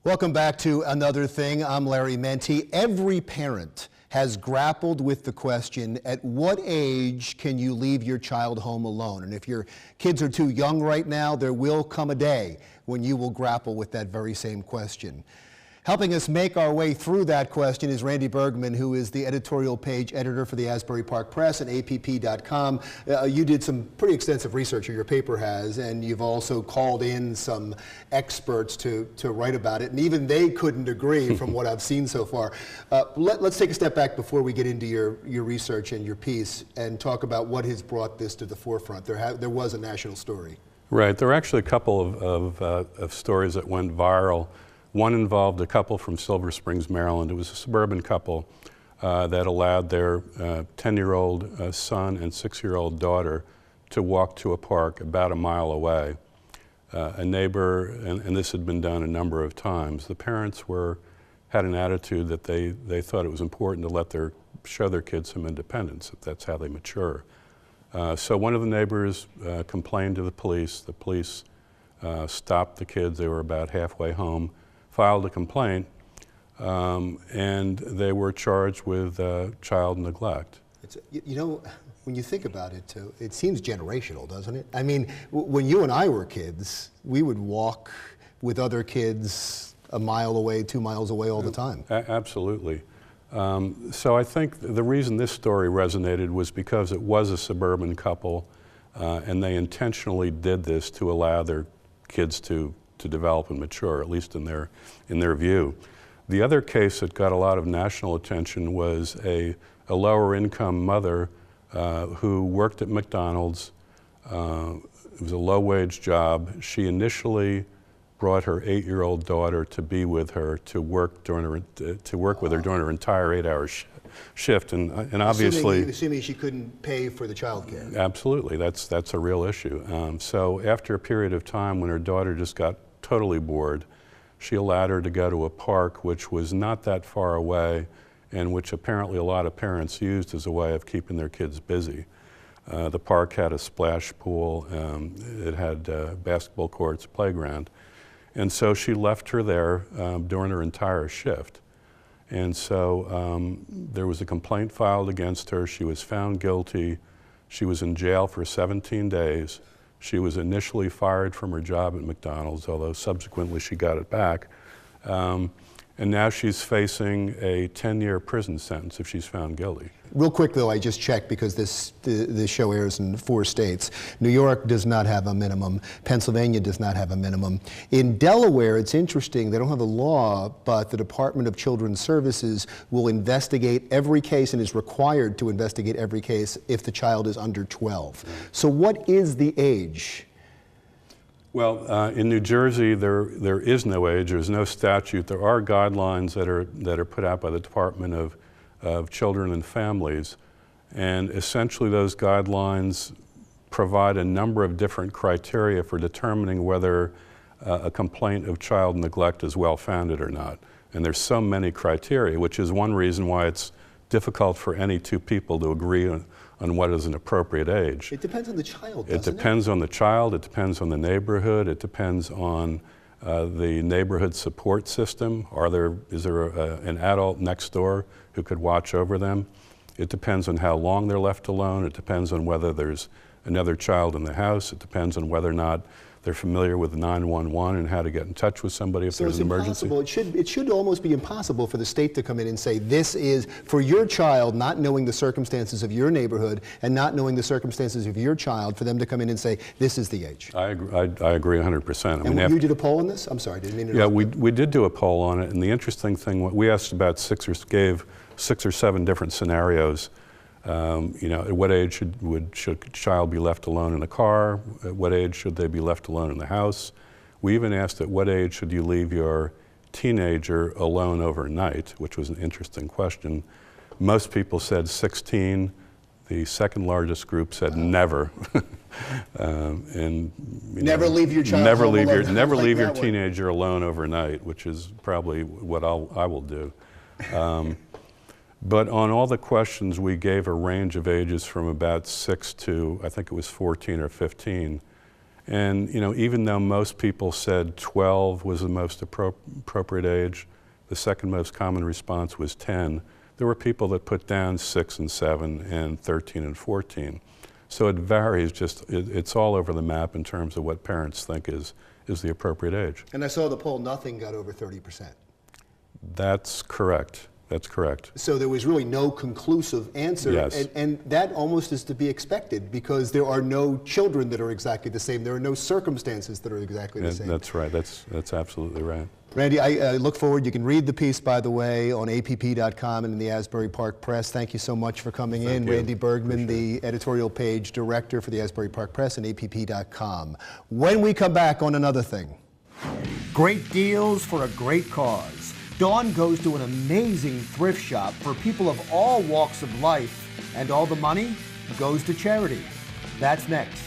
Welcome back to Another Thing. I'm Larry Menti. Every parent has grappled with the question, at what age can you leave your child home alone? And if your kids are too young right now, there will come a day when you will grapple with that very same question. Helping us make our way through that question is Randy Bergmann, who is the editorial page editor for the Asbury Park Press and APP.com. You did some pretty extensive research, or your paper has, and you've also called in some experts to write about it, and even they couldn't agree from what I've seen so far. Let's take a step back before we get into your research and your piece and talk about what has brought this to the forefront. There was a national story. Right. There were actually a couple of stories that went viral. One involved a couple from Silver Springs, Maryland. It was a suburban couple that allowed their 10-year-old son and 6-year-old daughter to walk to a park about a mile away. A neighbor, and this had been done a number of times, the parents had an attitude that they thought it was important to show their kids some independence, that that's how they mature. So one of the neighbors complained to the police. The police stopped the kids. They were about halfway home, filed a complaint, and they were charged with child neglect. You know, when you think about it, too, it seems generational, doesn't it? I mean, when you and I were kids, we would walk with other kids a mile away, 2 miles away all the time. Absolutely. So I think the reason this story resonated was because it was a suburban couple, and they intentionally did this to allow their kids to develop and mature, at least in their view. The other case that got a lot of national attention was a lower income mother who worked at McDonald's. It was a low wage job. She initially brought her 8-year-old daughter to be with her, to work with her during her entire 8-hour shift, and obviously, assuming she couldn't pay for the child care. Absolutely, that's a real issue. So after a period of time when her daughter just got totally bored, she allowed her to go to a park which was not that far away, and which apparently a lot of parents used as a way of keeping their kids busy. The park had a splash pool, it had basketball courts, playground, and so she left her there during her entire shift. And so there was a complaint filed against her. She was found guilty. She was in jail for 17 days. She was initially fired from her job at McDonald's, although subsequently she got it back. And now she's facing a 10-year prison sentence if she's found guilty. Real quick, though, I just checked because this show airs in 4 states. New York does not have a minimum. Pennsylvania does not have a minimum. In Delaware, it's interesting. They don't have a law, but the Department of Children's Services will investigate every case and is required to investigate every case if the child is under 12. So what is the age? Well, in New Jersey, there is no age. There's no statute. There are guidelines that are put out by the Department of Children and Families, and essentially those guidelines provide a number of different criteria for determining whether a complaint of child neglect is well-founded or not. And there's so many criteria, which is one reason why it's difficult for any two people to agree on what is an appropriate age. It depends on the child, doesn't it? It depends on the child, it depends on the neighborhood, it depends on the neighborhood support system. Is there an adult next door who could watch over them? It depends on how long they're left alone. It depends on whether there's another child in the house. It depends on whether or not they're familiar with 911 and how to get in touch with somebody if there's an emergency. It should almost be impossible for the state to come in and say, this is for your child, not knowing the circumstances of your neighborhood and not knowing the circumstances of your child, for them to come in and say, this is the age. I agree 100%. And you did a poll on this? I'm sorry, I didn't mean to interrupt. Yeah, we did do a poll on it, and the interesting thing, we asked about gave 6 or 7 different scenarios. At what age should a child be left alone in a car? At what age should they be left alone in the house? We even asked at what age should you leave your teenager alone overnight, which was an interesting question. Most people said 16. The second largest group said never. Never leave your child never leave your teenager alone overnight, which is probably what I will do. But on all the questions, we gave a range of ages from about 6 to, I think it was 14 or 15. And even though most people said 12 was the most appropriate age, the second most common response was 10. There were people that put down 6 and 7 and 13 and 14. So it varies, it's all over the map in terms of what parents think is the appropriate age. And I saw the poll, nothing got over 30%. That's correct. That's correct. So there was really no conclusive answer. Yes. And that almost is to be expected because there are no children that are exactly the same. There are no circumstances that are exactly the same. That's right. That's absolutely right. Randy, I look forward. You can read the piece, by the way, on app.com and in the Asbury Park Press. Thank you so much for coming in. Thank you. Randy Bergmann, the editorial page director for the Asbury Park Press and app.com. When we come back on Another Thing. Great deals for a great cause. Dawn goes to an amazing thrift shop for people of all walks of life, and all the money goes to charity. That's next.